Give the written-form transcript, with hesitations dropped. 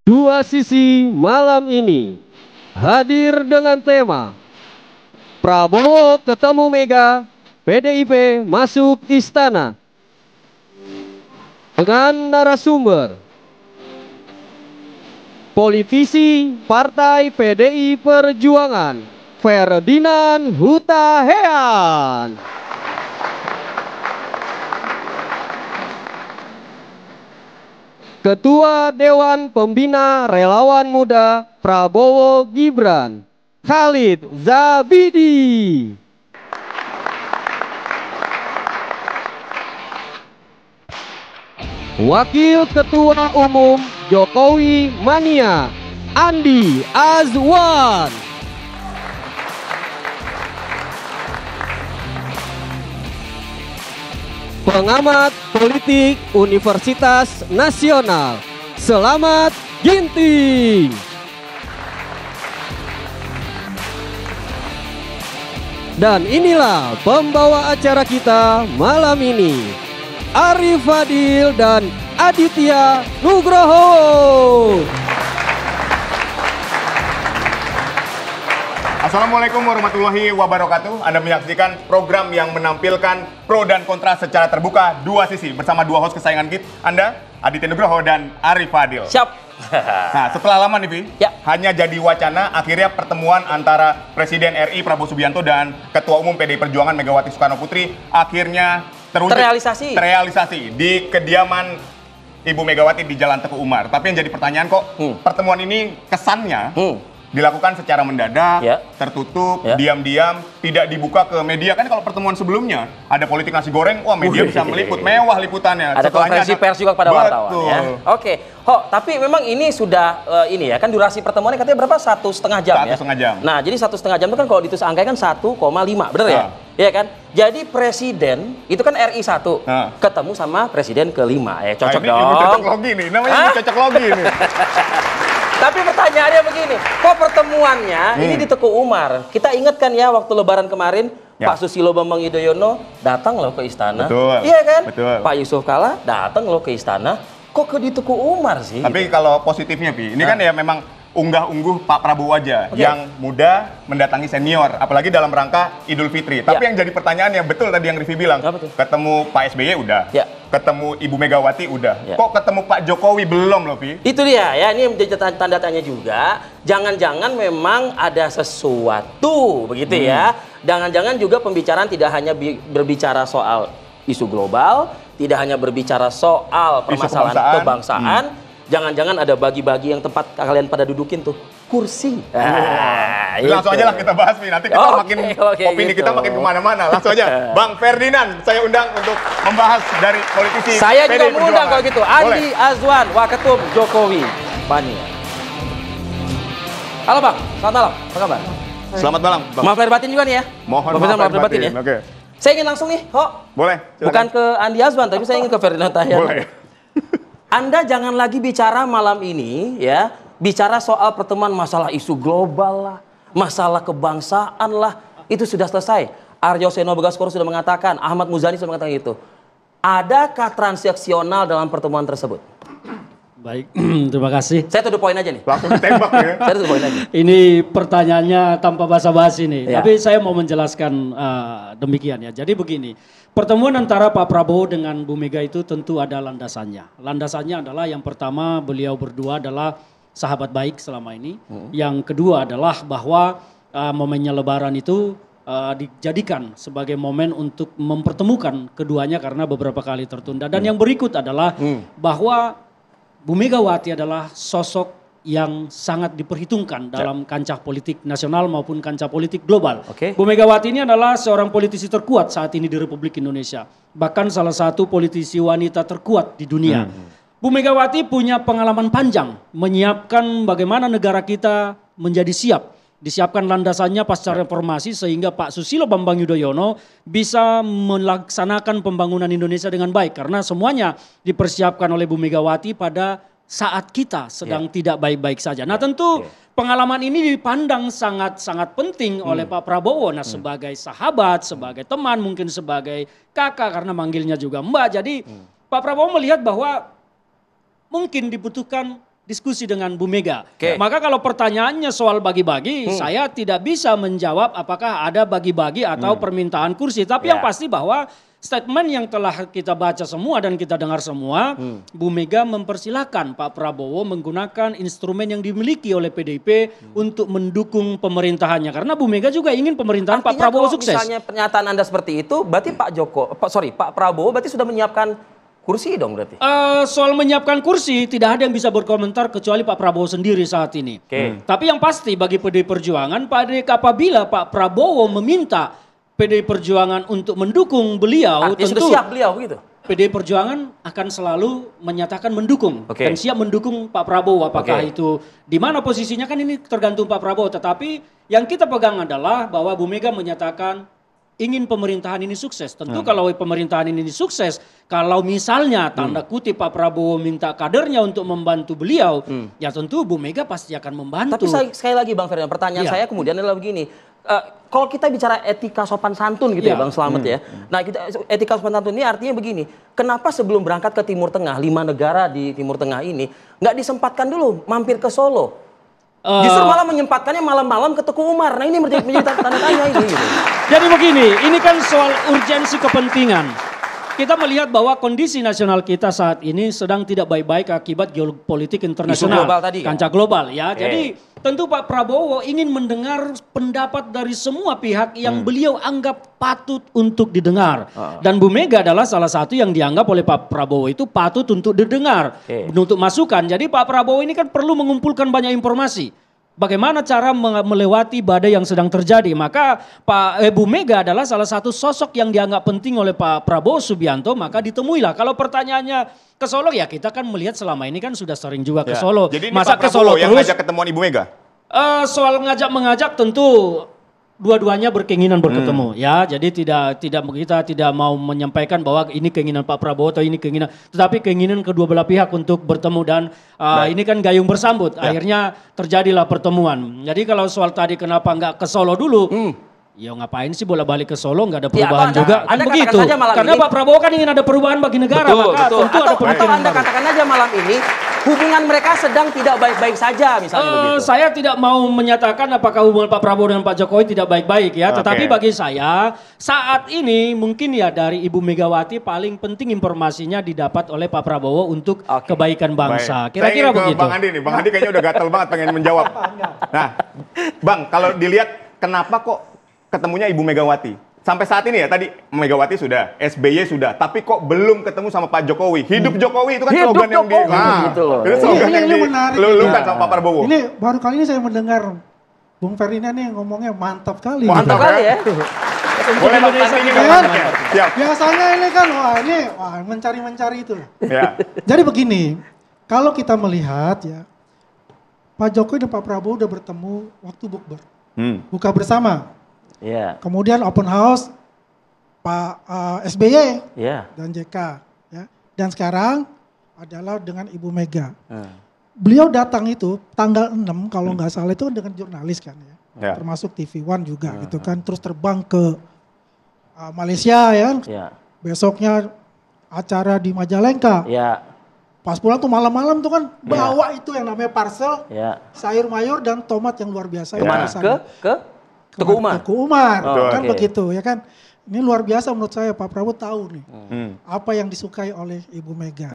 Dua sisi malam ini hadir dengan tema Prabowo ketemu Mega, PDIP masuk istana. Dengan narasumber politisi Partai PDI Perjuangan, Ferdinand Huta Heian. Ketua Dewan Pembina Relawan Muda Prabowo Gibran, Khalid Zabidi. Wakil Ketua Umum Jokowi Mania, Andi Azwan. Pengamat politik Universitas Nasional, Selamat Ginting. Dan inilah pembawa acara kita malam ini, Arif Fadil dan Aditya Nugroho. Assalamualaikum warahmatullahi wabarakatuh. Anda menyaksikan program yang menampilkan pro dan kontra secara terbuka, dua sisi, bersama dua host kesayangan kita, Anda, Aditya Nugroho dan Arif Fadil. Siap. Nah, setelah lama nih, Vi, ya, hanya jadi wacana, akhirnya pertemuan antara Presiden RI Prabowo Subianto dan Ketua Umum PDI Perjuangan Megawati Soekarno Putri akhirnya terrealisasi di kediaman Ibu Megawati di Jalan Teguh Umar. Tapi yang jadi pertanyaan kok, pertemuan ini kesannya dilakukan secara mendadak, tertutup, diam-diam, tidak dibuka ke media. Kan kalau pertemuan sebelumnya ada politik nasi goreng, wah media bisa meliput, mewah liputannya. Ada konferensi pers juga pada wartawan. Ya. Oke, tapi memang ini sudah ini ya kan durasi pertemuannya katanya berapa? 1,5 jam ya. 1,5 jam. Nah, jadi 1,5 jam itu kan kalau ditus angka kan 1,5, bener ya? Iya kan? Jadi presiden itu kan RI 1 ketemu sama presiden ke-5 ya, cocok dong. Ini cocok logi nih, namanya cocok logi nih. Tapi pertanyaannya begini, kok pertemuannya ini di Teguh Umar? Kita ingat kan ya waktu Lebaran kemarin, Pak Susilo Bambang Yudhoyono datang loh ke istana. Betul. Iya kan? Betul. Pak Yusuf Kalla datang loh ke istana. Kok di Teguh Umar sih? Tapi kalau positifnya, Pi, ini kan ya memang unggah-ungguh Pak Prabowo aja yang muda mendatangi senior, apalagi dalam rangka Idul Fitri. Tapi yang jadi pertanyaan yang betul tadi yang Rivi bilang, ketemu Pak SBY udah, ketemu Ibu Megawati udah, kok ketemu Pak Jokowi belum loh, Pi? Itu dia ya, ini menjadi tanda tanya juga. Jangan-jangan memang ada sesuatu begitu ya. Jangan-jangan juga pembicaraan tidak hanya berbicara soal isu global, tidak hanya berbicara soal permasalahan kebangsaan. Jangan-jangan ada bagi-bagi yang tempat kalian pada dudukin tuh kursi. Langsung aja lah kita bahas, nih. Nanti kita opini kita makin kemana-mana. Langsung aja, Bang Ferdinand, saya undang untuk membahas dari politisi. Saya juga mengundang kalau gitu, Andi Azwan, Waketum Jokowi Mania. Halo Bang, selamat malam. Apa kabar? Selamat malam, Bang. Maaf lahir batin juga nih ya. Mohon maaf lahir batin ya. Oke. Saya ingin langsung nih, Boleh. Silakan. Bukan ke Andi Azwan, tapi saya ingin ke Ferdinand Huta Heian. Boleh. Anda jangan lagi bicara malam ini ya, bicara soal pertemuan masalah isu global lah, masalah kebangsaan lah, itu sudah selesai. Aryo Seno Bagaskoro sudah mengatakan, Ahmad Muzani sudah mengatakan itu. Adakah transaksional dalam pertemuan tersebut? Baik, terima kasih. Saya tuh poin aja nih. Langsung ditembak ya. Saya tuh poin aja. Ini pertanyaannya tanpa basa-basi nih. Tapi saya mau menjelaskan demikian ya. Jadi begini, pertemuan antara Pak Prabowo dengan Bu Mega itu tentu ada landasannya. Landasannya adalah yang pertama beliau berdua adalah sahabat baik selama ini. Yang kedua adalah bahwa momennya Lebaran itu dijadikan sebagai momen untuk mempertemukan keduanya karena beberapa kali tertunda. Dan yang berikut adalah bahwa Bu Megawati adalah sosok yang sangat diperhitungkan dalam kancah politik nasional maupun kancah politik global. Bu Megawati ini adalah seorang politisi terkuat saat ini di Republik Indonesia. Bahkan salah satu politisi wanita terkuat di dunia. Bu Megawati punya pengalaman panjang menyiapkan bagaimana negara kita menjadi siap. Disiapkan landasannya pasca reformasi sehingga Pak Susilo Bambang Yudhoyono bisa melaksanakan pembangunan Indonesia dengan baik. Karena semuanya dipersiapkan oleh Bu Megawati pada saat kita sedang tidak baik-baik saja. Nah tentu pengalaman ini dipandang sangat-sangat penting oleh Pak Prabowo. Nah sebagai sahabat, sebagai teman, mungkin sebagai kakak karena manggilnya juga Mbak. Jadi Pak Prabowo melihat bahwa mungkin dibutuhkan diskusi dengan Bu Mega. Maka kalau pertanyaannya soal bagi-bagi, saya tidak bisa menjawab apakah ada bagi-bagi atau permintaan kursi. Tapi yang pasti bahwa statement yang telah kita baca semua dan kita dengar semua, Bu Mega mempersilahkan Pak Prabowo menggunakan instrumen yang dimiliki oleh PDIP untuk mendukung pemerintahannya. Karena Bu Mega juga ingin pemerintahan Pak Prabowo sukses. Misalnya pernyataan Anda seperti itu, berarti Pak Prabowo berarti sudah menyiapkan kursi dong berarti. Soal menyiapkan kursi tidak ada yang bisa berkomentar kecuali Pak Prabowo sendiri saat ini. Tapi yang pasti bagi PDI Perjuangan, apabila Pak Prabowo meminta PDI Perjuangan untuk mendukung beliau, tentu sudah siap beliau begitu. PDI Perjuangan akan selalu menyatakan mendukung dan siap mendukung Pak Prabowo. Apakah itu di mana posisinya kan ini tergantung Pak Prabowo. Tetapi yang kita pegang adalah bahwa Bu Mega menyatakan ingin pemerintahan ini sukses. Tentu kalau pemerintahan ini sukses, kalau misalnya tanda kutip Pak Prabowo minta kadernya untuk membantu beliau, ya tentu Bu Mega pasti akan membantu. Tapi sekali lagi Bang Ferdinand, pertanyaan saya kemudian adalah begini. Kalau kita bicara etika sopan santun gitu ya Bang Slamet ya. Nah etika sopan santun ini artinya begini. Kenapa sebelum berangkat ke Timur Tengah, 5 negara di Timur Tengah ini, nggak disempatkan dulu mampir ke Solo? Justru malah menyempatkannya malam-malam ke Teguh Umar. Nah ini menjadi tanda tanya ini. Gitu. Jadi begini, ini kan soal urgensi kepentingan. Kita melihat bahwa kondisi nasional kita saat ini sedang tidak baik-baik akibat geopolitik internasional. Global tadi, kan? Kancah global ya. Jadi tentu Pak Prabowo ingin mendengar pendapat dari semua pihak yang beliau anggap patut untuk didengar. Dan Bu Mega adalah salah satu yang dianggap oleh Pak Prabowo itu patut untuk didengar. Untuk masukan. Jadi Pak Prabowo ini kan perlu mengumpulkan banyak informasi. Bagaimana cara melewati badai yang sedang terjadi. Maka Bu Mega adalah salah satu sosok yang dianggap penting oleh Pak Prabowo Subianto. Maka ditemuilah. Kalau pertanyaannya ke Solo ya kita kan melihat selama ini kan sudah sering juga ke Solo. Jadi ini masa Pak ke Solo yang terus ngajak ketemuan Ibu Mega? Soal ngajak-mengajak tentu dua-duanya berkeinginan berketemu ya. Jadi kita tidak mau menyampaikan bahwa ini keinginan Pak Prabowo atau ini keinginan, tetapi keinginan kedua belah pihak untuk bertemu dan ini kan gayung bersambut. Akhirnya terjadilah pertemuan. Jadi kalau soal tadi kenapa nggak ke Solo dulu? Ya ngapain sih bolak-balik ke Solo, nggak ada perubahan juga. Kan begitu. Karena Pak Prabowo kan ingin ada perubahan bagi negara, maka tentu ada atau Anda katakan aja malam ini hubungan mereka sedang tidak baik-baik saja misalnya begitu. Saya tidak mau menyatakan apakah hubungan Pak Prabowo dan Pak Jokowi tidak baik-baik ya. Tetapi bagi saya saat ini mungkin ya dari Ibu Megawati paling penting informasinya didapat oleh Pak Prabowo untuk kebaikan bangsa. Kira-kira begitu. Bang Andi nih, Bang Andi kayaknya udah gatel banget pengen menjawab. Nah, Bang kalau dilihat kenapa kok ketemunya Ibu Megawati? Sampai saat ini ya, tadi Megawati sudah, SBY sudah, tapi kok belum ketemu sama Pak Jokowi? Hidup Jokowi itu kan slogan yang itu slogan yang dilulukan sama Pak Prabowo. Ini baru kali ini saya mendengar Bung Ferdinand nih ngomongnya mantap kali. Mantap kali ya. Boleh biasanya ini kan mencari-mencari itu. Ya. Jadi begini, kalau kita melihat ya, Pak Jokowi dan Pak Prabowo udah bertemu waktu bukber, buka bersama. Kemudian open house Pak SBY dan JK. Ya. Dan sekarang adalah dengan Ibu Mega. Beliau datang itu tanggal 6 kalau nggak salah itu dengan jurnalis kan ya. Termasuk TV One juga gitu kan. Terus terbang ke Malaysia ya. Besoknya acara di Majalengka. Pas pulang tuh malam-malam tuh kan bawa itu yang namanya parcel, sayur mayur dan tomat yang luar biasa. Kemana? Ke Teguh Umar. Teguh Umar, kan begitu ya kan. Ini luar biasa menurut saya, Pak Prabowo tahu nih apa yang disukai oleh Ibu Mega.